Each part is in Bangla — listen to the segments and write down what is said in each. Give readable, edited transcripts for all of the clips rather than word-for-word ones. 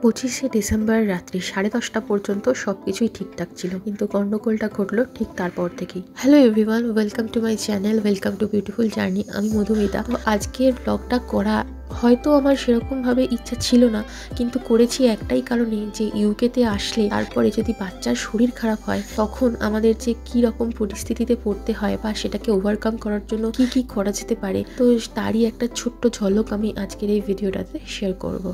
25শে ডিসেম্বর রাত্রি 10:30 পর্যন্ত সবকিছুই ঠিকঠাক ছিল, কিন্তু গন্ডগোলটা ঘটলো ঠিক তারপর থেকেই। Hello everyone, welcome to my channel, welcome to beautiful journey. আমি মধুমিতা। তো আজকের ব্লগটা করা হয়তো আমার সেরকমভাবে ইচ্ছা ছিল না, কিন্তু করেছি একটাই কারণে যে ইউকেতে আসলে তারপরে যদি বাচ্চার শরীর খারাপ হয় তখন আমাদের যে কি রকম পরিস্থিতিতে পড়তে হয় বা সেটাকে ওভারকাম করার জন্য কি কি করা যেতে পারে, তো তারই একটা ছোট্ট ঝলক আমি আজকের এই ভিডিওটাতে শেয়ার করব।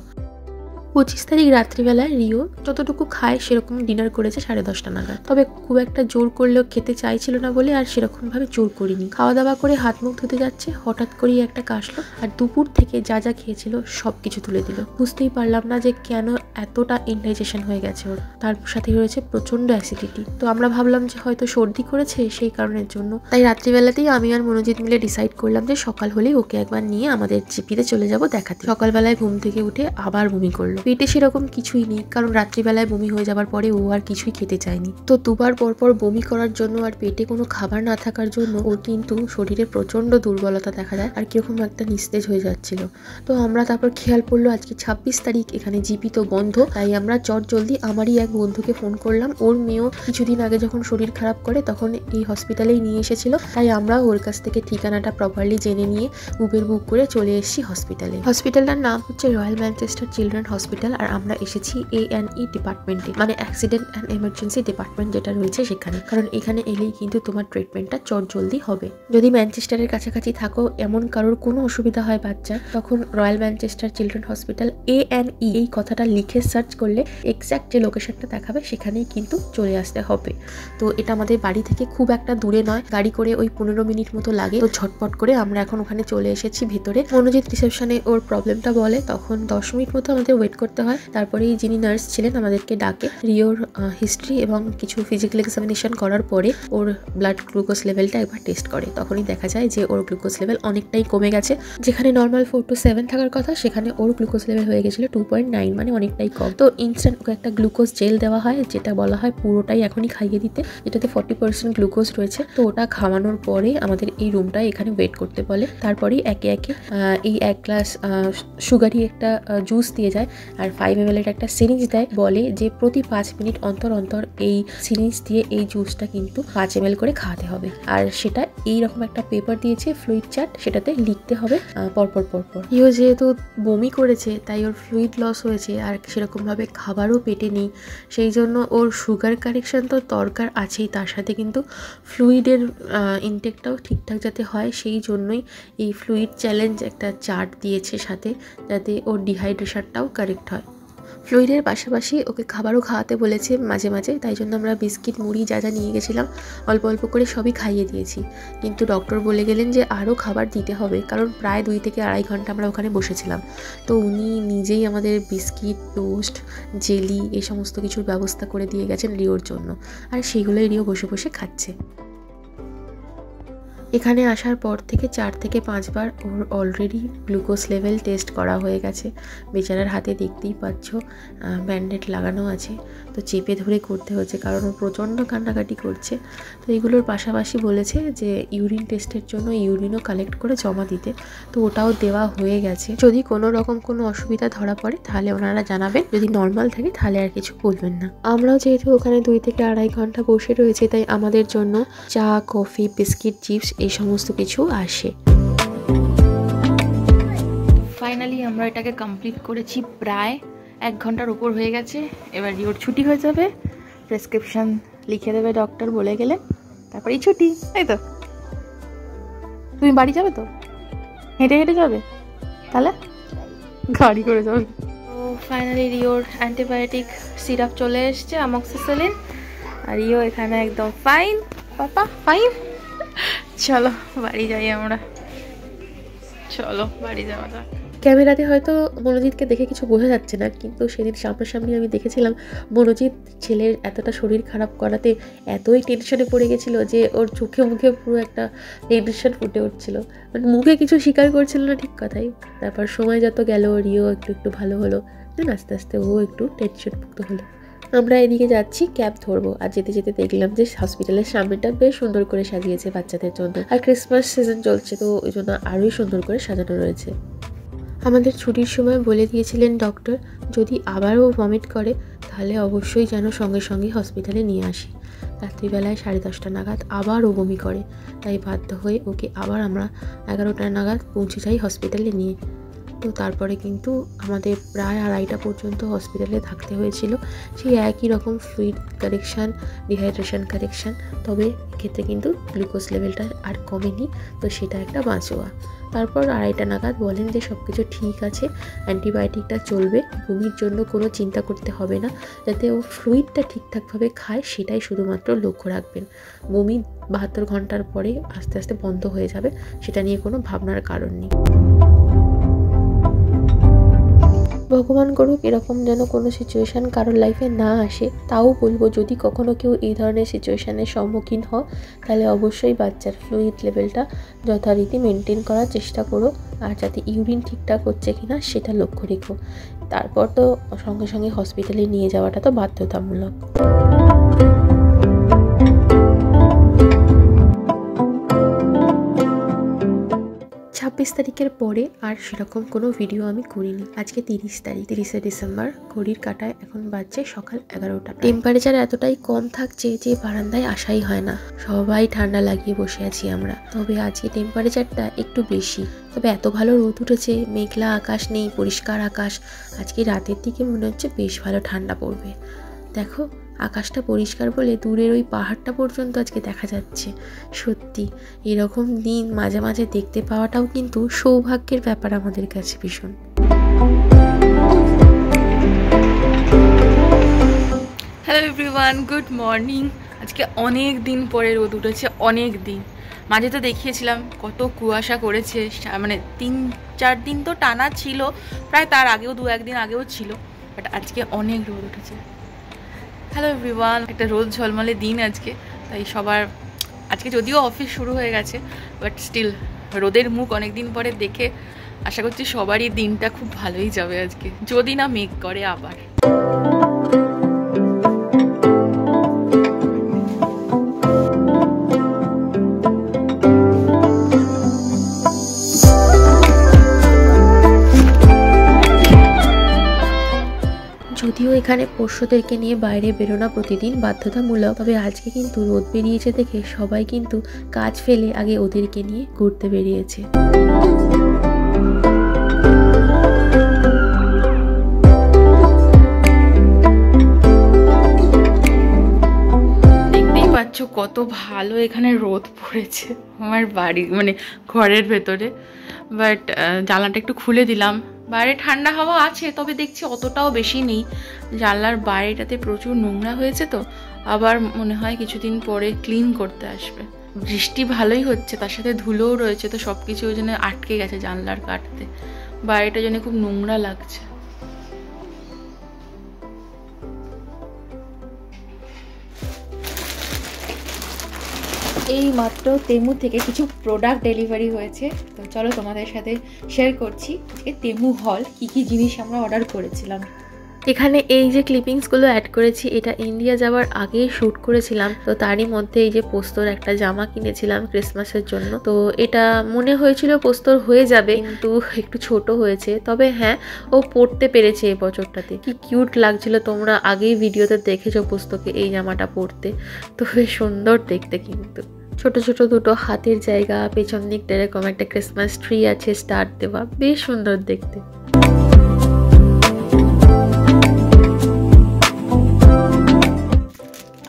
25 তারিখ রাত্রিবেলায় রিও যতটুকু খায় সেরকম ডিনার করেছে 10:30 নাগাদ। তবে খুব একটা জোর করলেও খেতে চাইছিল না বলে আর সেরকম ভাবে জোর করিনি। খাওয়া দাওয়া করে হাত মুখ ধুতে যাচ্ছে, হঠাৎ করেই একটা কাশলো আর দুপুর থেকে যা যা খেয়েছিল সবকিছু তুলে দিল। বুঝতেই পারলাম না যে কেন এতটা ইনডাইজেশন হয়ে গেছে ওর। তার সাথে রয়েছে প্রচন্ড অ্যাসিডিটি। তো আমরা ভাবলাম যে হয়তো সর্দি করেছে সেই কারণের জন্য। তাই রাত্রিবেলাতেই আমি আর মনোজিৎ মিলে ডিসাইড করলাম যে সকাল হলেই ওকে একবার নিয়ে আমাদের জিপিতে চলে যাব দেখাতে। সকালবেলায় ঘুম থেকে উঠে আবার বমি করলো। পেটে সেরকম কিছুই নেই, কারণ রাত্রিবেলায় বমি হয়ে যাবার পরে ও আর কিছুই খেতে চায়নি। তো দুবার পরপর বমি করার জন্য আর পেটে কোনো খাবার না থাকার জন্য ওর কিন্তু শরীরে প্রচন্ড দুর্বলতা দেখা যায় আর কিরকম একটা নিস্তেজ হয়ে যাচ্ছিল। তো আমরা তারপর খেয়াল পড়লো আজকে 26 তারিখ, এখানে জিপি তো বন্ধ। তাই আমরা চট জলদি আমারই এক বন্ধুকে ফোন করলাম। ওর মেয়েও কিছুদিন আগে যখন শরীর খারাপ করে তখন এই হসপিটালেই নিয়ে এসেছিল। তাই আমরা ওর কাছ থেকে ঠিকানাটা প্রপারলি জেনে নিয়ে উবের বুক করে চলে এসেছি হসপিটালে। হসপিটালটার নাম হচ্ছে রয়্যাল ম্যানচেস্টার চিলড্রেন হসপিটাল। আর আমরা এসেছি A&E ডিপার্টমেন্টে, মানে অ্যাক্সিডেন্ট অ্যান্ড এমার্জেন্সি ডিপার্টমেন্ট যেটা রয়েছে সেখানে। কারণ এখানে এলেই কিন্তু তোমার ট্রিটমেন্টটা চট জলদি হবে। যদি ম্যানচেস্টারের কাছাকাছি থাকো, এমন কারোর কোনো অসুবিধা হয় বাচ্চা, তখন royal Manchester children hospital A&E এই কথাটা লিখে সার্চ করলে এক্স্যাক্ট যে লোকেশনটা দেখাবে সেখানেই কিন্তু চলে আসতে হবে। তো এটা আমাদের বাড়ি থেকে খুব একটা দূরে নয়, গাড়ি করে ওই 15 মিনিট মতো লাগে। তো ঝটপট করে আমরা এখন ওখানে চলে এসেছি ভেতরে। মনোজিৎ রিসেপশনে ওর প্রবলেমটা বলে, তখন 10 মিনিট মতো আমাদের ওয়েট করতে হয়। তারপরেই যিনি নার্স ছিলেন আমাদেরকে ডাকে। রিওর হিস্ট্রি এবং কিছু ফিজিক্যাল এক্সামিনেশন করার পরে ওর ব্লাড গ্লুকোজ লেভেলটা একবার টেস্ট করে। তখনই দেখা যায় যে ওর গ্লুকোজ লেভেল অনেকটাই কমে গেছে। যেখানে নর্মাল 4 to 7 থাকার কথা, সেখানে ওর গ্লুকোজ লেভেল হয়ে গেছিল 2.9, মানে অনেকটাই কম। তো ইনস্ট্যান্ট ওকে একটা গ্লুকোজ জেল দেওয়া হয়, যেটা বলা হয় পুরোটাই এখনই খাইয়ে দিতে, যেটাতে 40% গ্লুকোজ রয়েছে। তো ওটা খাওয়ানোর পরে আমাদের এই রুমটায় এখানে ওয়েট করতে বলে। তারপরেই একে একে এই 1 গ্লাস সুগারি একটা জুস দিয়ে যায় আর 5 ml একটা সিরিঞ্জ দেয়। বলে যে প্রতি 5 মিনিট অন্তর অন্তর এই সিরিঞ্জ দিয়ে এই জুসটা কিন্তু 5 ml করে খাওয়াতে হবে। আর সেটা এইরকম একটা পেপার দিয়েছে, ফ্লুইড চার্ট, সেটাতে লিখতে হবে পরপর পরপর। ইও যেহেতু বমি করেছে তাই ওর ফ্লুইড লস হয়েছে আর সেরকমভাবে খাবারও পেটে নেই, সেই জন্য ওর সুগার কারেকশন তো দরকার আছেই, তার সাথে কিন্তু ফ্লুইডের ইনটেকটাও ঠিকঠাক যাতে হয় সেই জন্যই এই ফ্লুইড চ্যালেঞ্জ একটা চার্ট দিয়েছে সাথে, যাতে ওর ডিহাইড্রেশনটাও কারেক্ট হয়। ফ্লুইডের পাশাপাশি ওকে খাবারও খাওয়াতে বলেছে মাঝে মাঝে, তাই জন্য আমরা বিস্কিট মুড়ি যা যা নিয়ে গেছিলাম অল্প অল্প করে সবই খাইয়ে দিয়েছি। কিন্তু ডক্টর বলে গেলেন যে আরও খাবার দিতে হবে, কারণ প্রায় 2 থেকে আড়াই ঘন্টা আমরা ওখানে বসেছিলাম। তো উনি নিজেই আমাদের বিস্কিট, টোস্ট, জেলি এই সমস্ত কিছুর ব্যবস্থা করে দিয়ে গেছেন রিওর জন্য, আর সেইগুলোই রিও বসে বসে খাচ্ছে। এখানে আসার পর থেকে 4 থেকে 5 বার ওর অলরেডি গ্লুকোজ লেভেল টেস্ট করা হয়ে গেছে। বেচারার হাতে দেখতেই পাচ্ছ ব্যান্ডেড লাগানো আছে, তো চেপে ধরে করতে হচ্ছে কারণ ও প্রচণ্ড কান্নাকাটি করছে। তো এগুলোর পাশাপাশি বলেছে যে ইউরিন টেস্টের জন্য ইউরিনও কালেক্ট করে জমা দিতে, তো ওটাও দেওয়া হয়ে গেছে। যদি কোনো রকম কোনো অসুবিধা ধরা পড়ে তাহলে ওনারা জানাবেন, যদি নর্মাল থাকে তাহলে আর কিছু বলবেন না। আমরাও যেহেতু ওখানে 2 থেকে আড়াই ঘন্টা বসে রয়েছে, তাই আমাদের জন্য চা, কফি, বিস্কিট, চিপস এই সমস্ত কিছু আসে। ফাইনালি আমরা এটাকে কমপ্লিট করেছি, প্রায় 1 ঘন্টার উপর হয়ে গেছে। এবার রিওর ছুটি হয়ে যাবে, প্রেসক্রিপশন লিখে দেবে ডক্টর বলে গেলেন, তারপরেই ছুটি। তাই তো? তুমি বাড়ি যাবে তো? হেঁটে হেঁটে যাবে? তাহলে গাড়ি করে যাবে। তো ফাইনালি রিওর অ্যান্টিবায়োটিক সিরাপ চলে এসছে, আমক্সিসিলিন, আর রিও এখানে একদম ফাইন। পাপা ফাইন। চলো বাড়ি যাই আমরা, চলো বাড়ি যাওয়া যাক। ক্যামেরাতে হয়তো মনোজিৎকে দেখে কিছু বোঝা যাচ্ছে না, কিন্তু সেদিন সামনাসামনি আমি দেখেছিলাম মনোজিৎ ছেলের এতটা শরীর খারাপ করাতে এতই টেনশনে পড়ে গেছিল যে ওর চোখে মুখে পুরো একটা টেনশন ফুটে উঠছিল, মানে মুখে কিছু স্বীকার করছিল না ঠিক কথাই। তারপর সময় যত গেল রিও একটু একটু ভালো হলো, আস্তে আস্তে ও একটু টেনশন মুক্ত হলো। আমরা এদিকে যাচ্ছি, ক্যাব ধরবো, আর যেতে যেতে দেখলাম যে হসপিটালের সামনেটা বেশ সুন্দর করে সাজিয়েছে বাচ্চাদের জন্য, আর ক্রিসমাস সিজন চলছে তো ওই জন্য আরোই সুন্দর করে সাজানো রয়েছে। আমাদের ছুটির সময় বলে দিয়েছিলেন ডক্টর, যদি আবারও ভমিট করে তাহলে অবশ্যই যেন সঙ্গে সঙ্গে হসপিটালে নিয়ে আসি। রাত্রিবেলায় 10:30 নাগাদ আবারও বমি করে, তাই বাধ্য হয়ে ওকে আবার আমরা 11টা নাগাদ পৌঁছে যাই হসপিটালে নিয়ে। তো তারপরে কিন্তু আমাদের প্রায় 2:30টা পর্যন্ত হসপিটালে থাকতে হয়েছিল, সেই একই রকম ফ্লুইড কারেকশান, ডিহাইড্রেশন কারেকশান। তবে এক্ষেত্রে কিন্তু গ্লুকোজ লেভেলটা আর কমেনি, তো সেটা একটা বাঁচোয়া। তারপর 2:30টা নাগাদ বলেন যে সব কিছু ঠিক আছে, অ্যান্টিবায়োটিকটা চলবে, বমির জন্য কোনো চিন্তা করতে হবে না, যাতে ও ফ্লুইডটা ঠিকঠাকভাবে খায় সেটাই শুধুমাত্র লক্ষ্য রাখবেন। বমি 72 ঘন্টার পরে আস্তে আস্তে বন্ধ হয়ে যাবে, সেটা নিয়ে কোনো ভাবনার কারণ নেই। ভগবান করুক এরকম যেন কোনো সিচুয়েশান কারোর লাইফে না আসে। তাও বলবো, যদি কখনো কেউ এই ধরনের সিচুয়েশানের সম্মুখীন হয় তাহলে অবশ্যই বাচ্চার ফ্লুইড লেভেলটা যথারীতি মেনটেন করার চেষ্টা করো, আর যাতে ইউরিন ঠিকঠাক হচ্ছে কিনা সেটা লক্ষ্য রেখো। তারপর তো সঙ্গে সঙ্গে হসপিটালে নিয়ে যাওয়াটা তো বাধ্যতামূলক। 26 তারিখের পরে আর সেরকম কোনো ভিডিও আমি করিনি। আজকে 30 তারিখ, 30শে ডিসেম্বর। ঘড়ির কাঁটায় এখন বাজছে সকাল 11টা। টেম্পারেচার এতটাই কম থাকছে যে বারান্দায় আসাই হয় না, সবাই ঠান্ডা লাগিয়ে বসে আছি আমরা। তবে আজকে টেম্পারেচারটা একটু বেশি, তবে এত ভালো রোদ উঠেছে, মেঘলা আকাশ নেই, পরিষ্কার আকাশ। আজকে রাতের দিকে মনে হচ্ছে বেশ ভালো ঠান্ডা পড়বে। দেখো আকাশটা পরিষ্কার বলে দূরের ওই পাহাড়টা পর্যন্ত আজকে দেখা যাচ্ছে। সত্যি এরকম দিন মাঝে মাঝে দেখতে পাওয়াটাও কিন্তু সৌভাগ্যের ব্যাপার আমাদের কাছে ভীষণ। Hello everyone, good morning. আজকে অনেক দিন পরে রোদ উঠেছে, অনেক দিন। মাঝে তো দেখিয়েছিলাম কত কুয়াশা করেছে, মানে 3-4 দিন তো টানা ছিল, প্রায় তার আগেও 2-1 দিন আগেও ছিল, বাট আজকে অনেক রোদ উঠেছে। হ্যালো এভরিওয়ান, একটা রোদ ঝলমলে দিন আজকে, তাই সবার আজকে যদিও অফিস শুরু হয়ে গেছে, বাট স্টিল রোদের মুখ অনেক দিন পরে দেখে আশা করছি সবারই দিনটা খুব ভালোই যাবে আজকে, যদি না মেঘ করে আবার। যদিও এখানে পোষ্যদেরকে নিয়ে বাইরে বেরোনা প্রতিদিন বাধ্যতামূলক, তবে আজকে কিন্তু রোদ বেরিয়েছে দেখে সবাই কিন্তু কাজ ফেলে আগে ওদেরকে নিয়ে ঘুরতে বেরিয়েছে। দেখতেই পাচ্ছ কত ভালো এখানে রোদ পড়েছে আমার বাড়ি, মানে ঘরের ভেতরে। বাট জানলাটা একটু খুলে দিলাম, বাইরে ঠান্ডা হাওয়া আছে, তবে দেখছি অতটাও বেশি নেই। জানলার বাইরেটাতে প্রচুর নোংরা হয়েছে, তো আবার মনে হয় কিছুদিন পরে ক্লিন করতে আসবে। বৃষ্টি ভালোই হচ্ছে, তার সাথে ধুলোও রয়েছে, তো সব কিছু ওই জন্য আটকে গেছে জানলার কাটতে। বাইরেটা জন্য খুব নোংরা লাগছে। এই মাত্র তেমু থেকে কিছু প্রোডাক্ট ডেলিভারি হয়েছে, তো চলো তোমাদের সাথে শেয়ার করছি আজকে তেমু হল কি কি জিনিস আমরা অর্ডার করেছিলাম। এখানে এই যে ক্লিপিংসগুলো অ্যাড করেছি, এটা ইন্ডিয়া যাওয়ার আগেই শ্যুট করেছিলাম। তো তারই মধ্যে এই যে পোস্তর একটা জামা কিনেছিলাম ক্রিসমাসের জন্য। তো এটা মনে হয়েছিল পোস্তর হয়ে যাবে, কিন্তু একটু ছোট হয়েছে। তবে হ্যাঁ, ও পরতে পেরেছে এই বছরটাতে। কি কিউট লাগছিল, তোমরা আগেই ভিডিওতে দেখেছো পোস্তকে এই জামাটা পরতে, তো বেশ সুন্দর দেখতে। কিন্তু ছোট ছোট দুটো হাতের জায়গা, পেছন দিকটা এরকম একটা ক্রিসমাস ট্রি আছে স্টার দেওয়া, বেশ সুন্দর দেখতে।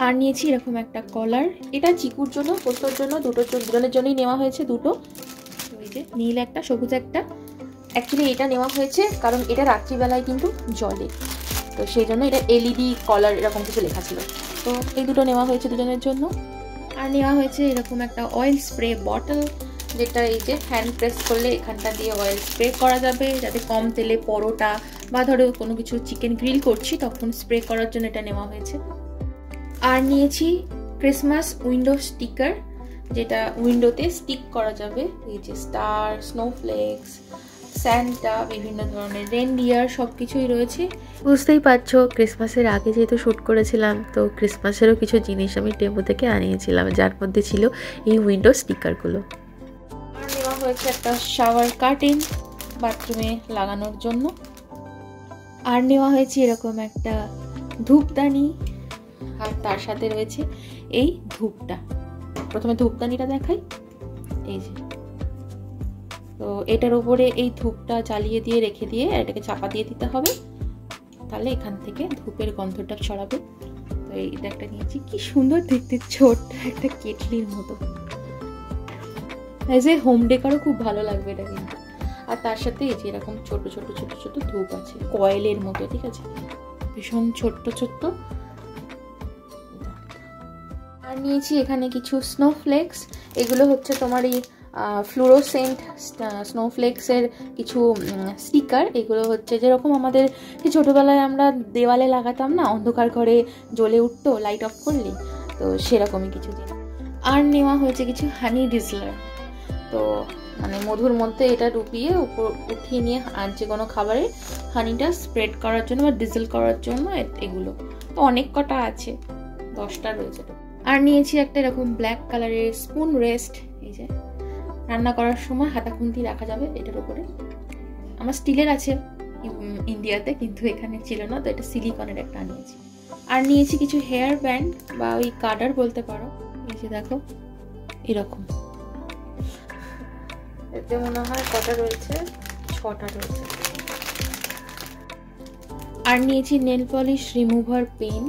আর নিয়েছি এরকম একটা কলার, এটা চিকুর জন্য, পোস্তর জন্য, দুজনের জন্যই নেওয়া হয়েছে দুটো। ওই যে নীল একটা, সবুজ একটা। অ্যাকচুয়ালি এটা নেওয়া হয়েছে কারণ এটা রাত্রিবেলায় কিন্তু জ্বলে, তো সেই জন্য এটা LED কলার এরকম কিছু লেখা ছিল, তো এই দুটো নেওয়া হয়েছে দুজনের জন্য। আর নেওয়া হয়েছে এরকম একটা অয়েল স্প্রে বটল, যেটা এই যে হ্যান্ড প্রেস করলে এখানটা দিয়ে অয়েল স্প্রে করা যাবে, যাতে কম তেলে পরোটা বা ধরো কোনো কিছু চিকেন গ্রিল করছি তখন স্প্রে করার জন্য এটা নেওয়া হয়েছে। আর নিয়েছি ক্রিসমাস উইন্ডো স্টিকার, যেটা উইন্ডোতে স্টিক করা যাবে। এই যে স্টার, স্নোফ্লেক্স, স্যান্টা, বিভিন্ন ধরনের রেনডিয়ার সব কিছুই রয়েছে। বুঝতেই পারছো ক্রিসমাসের আগে যেহেতু শ্যুট করেছিলাম, তো ক্রিসমাসেরও কিছু জিনিস আমি টেম্পো থেকে আনিয়েছিলাম, যার মধ্যে ছিল এই উইন্ডো স্টিকারগুলো। আর নেওয়া হয়েছে একটা শাওয়ার কার্টেন, বাথরুমে লাগানোর জন্য। আর নেওয়া হয়েছে এরকম একটা ধূপদানি, আর তার সাথে রয়েছে এই ধূপটা। প্রথমে ধূপদানিটা দেখাই, এই যে। তো এটার উপরে এই ধূপটা জ্বালিয়ে দিয়ে রেখে দিয়ে এটাকে চাপা দিয়ে দিতে হবে, তাহলে এখান থেকে ধূপের গন্ধটা ছড়াবে। তো এইটা একটা নিয়েছি, কি সুন্দর দেখতে, ছোট্ট একটা কেটলির মতো। এই যে হোম ডেকারও খুব ভালো লাগবে এটা কিন্তু। আর তার সাথে এই যে এরকম ছোট ছোট ছোট ছোট ধূপ আছে, কয়েলের মতো, ঠিক আছে, ভীষণ ছোট্ট ছোট্ট। আর নিয়েছি এখানে কিছু স্নোফ্লেক্স। এগুলো হচ্ছে তোমার এই ফ্লুরোসেন্ট স্নোফ্লেক্সের কিছু স্টিকার। এগুলো হচ্ছে যেরকম আমাদের ছোটোবেলায় আমরা দেওয়ালে লাগাতাম না, অন্ধকার ঘরে জ্বলে উঠতো লাইট অফ করলে, তো সেরকমই কিছু জিনিস। আর নেওয়া হয়েছে কিছু হানি ডিজলার। তো মানে মধুর মধ্যে এটা ডুবিয়ে উপর উঠিয়ে নিয়ে আর যে কোনো খাবারে হানিটা স্প্রেড করার জন্য বা ডিজেল করার জন্য এগুলো। তো অনেক কটা আছে, 10টা রয়েছে। আর নিয়েছি একটা এরকম ব্ল্যাক কালারের স্পুন রেস্ট। এই যে রান্না করার সময় হাতা খুন্তি রাখা যাবে এটার উপরে। আমার স্টিলের আছে ইন্ডিয়াতে, কিন্তু এখানে ছিল না, তো এটা সিলিকনের একটা নিয়েছি। আর নিয়েছি কিছু হেয়ার ব্যান্ড বা ওই কার্ডার বলতে পারো। এই যে দেখো এরকম, এতে মনে হয় কটা রয়েছে, 6টা রয়েছে। আর নিয়েছি নেল পলিশ রিমুভার পেন।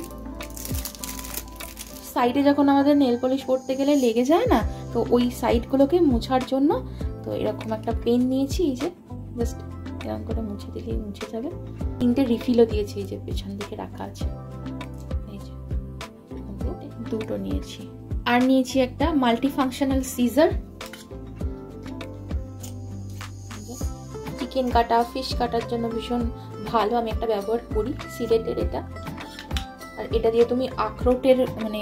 সাইডে যখন আমাদের নেল পলিশ করতে গেলে লেগে যায় না, তো ওই সাইডগুলোকে মোছার জন্য তো এরকম একটা পেন নিয়েছি। এই যে জাস্ট এরকম করে মুছে দিলেই মুছে যাবে। 3টে রিফিলও দিয়েছি, এই যে পেছন দিকে রাখা আছে। এই যে 2টো নিয়েছি। আর নিয়েছি একটা মাল্টি ফাংশনাল সিজার। চিকেন কাটা, ফিশ কাটার জন্য ভীষণ ভালো, আমি একটা ব্যবহার করি, সিলেটের এটা। আর এটা দিয়ে তুমি আখরোটের মানে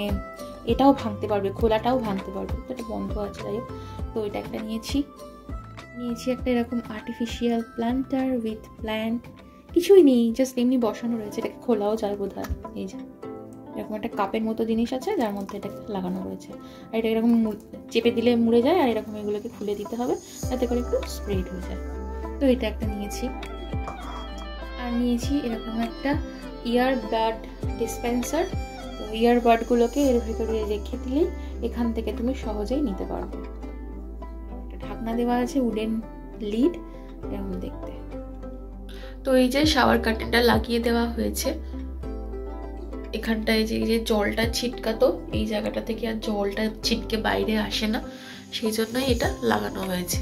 এটাও ভাঙতে পারবে, খোলাটাও ভাঙতে পারবে। তো এটা বন্ধ আছে, যাই হোক। তো এটা একটা নিয়েছি একটা এরকম আর্টিফিশিয়াল প্ল্যান্টার উইথ প্ল্যান্ট। কিছুই নেই, জাস্ট এমনি বসানো রয়েছে, এটাকে খোলাও যায় বোধ হয়। এই যে এরকম একটা কাপের মতো জিনিস আছে যার মধ্যে এটা লাগানো রয়েছে। আর এটা এরকম চেপে দিলে মুড়ে যায়, আর এরকম এগুলোকে খুলে দিতে হবে যাতে করে একটু স্প্রেড হয়ে যায়। তো এটা একটা নিয়েছি। আর নিয়েছি এরকম একটা ইয়ারবাড ডিসপেন্সার। তো ইয়ারবাডগুলোকে এর ভেতরে রেখে দিলেই এখান থেকে তুমি সহজেই নিতে পারবে। একটা ঢাকনা দেওয়া আছে, উডেন লিড, এরকম দেখতে। তো এই যে শাওয়ার কার্টেনটা লাগিয়ে দেওয়া হয়েছে এখানটায়, যে জলটা ছিটকাতো এই জায়গাটা থেকে আর জলটা ছিটকে বাইরে আসে না, সেই জন্যই এটা লাগানো হয়েছে।